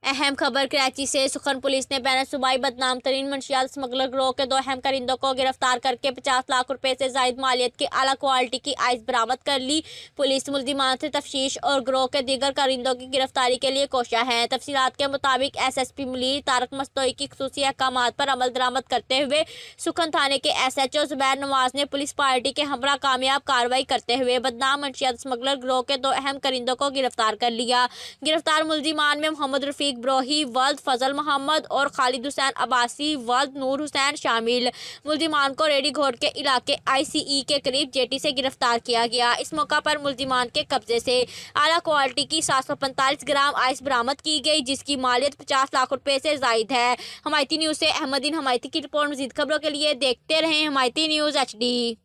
अहम खबर कराची से। सुखन पुलिस ने बैन सूबाई बदनाम तरीन मंशियात स्मगलर गिरोह के 2 अहम कारिंदों को गिरफ्तार करके 50 लाख रुपए से जायद मालियत की आला क्वालिटी की आइस बरामद कर ली। पुलिस मुल्जिमान से तफ्तीश और गिरोह के दीगर कारिंदों की गिरफ्तारी के लिए कोशा है। तफसीलात के मुताबिक SSP मुनीर तारक मस्तोई की खुसूसी अहकामात पर अमल दरामद करते हुए सुखन थाने के SHO जुबैर नवाज ने पुलिस पार्टी के हमरा कामयाब कार्रवाई करते हुए बदनाम मंशियात स्मगलर गिरोह के 2 अहम कारिंदों को गिरफ्तार कर लिया। गिरफ्तार मुल्जिमान में मोहम्मद रफीक ब्रोही वल्द फजल मोहम्मद और खालिद हुसैन अब्बासी वल्द नूर हुसैन शामिल। मुल्जिमान को रेडी घोट के इलाके ICE के करीब जेटी से गिरफ्तार किया गया। इस मौका पर मुल्जिमान के कब्जे से आला क्वालिटी की 745 ग्राम आइस बरामद की गई, जिसकी मालियत 50 लाख रुपए से जायद है। हमायती न्यूज़ से अहमदीन हमायती की रिपोर्ट। मजीद खबरों के लिए देखते रहें हमायती न्यूज़ HD।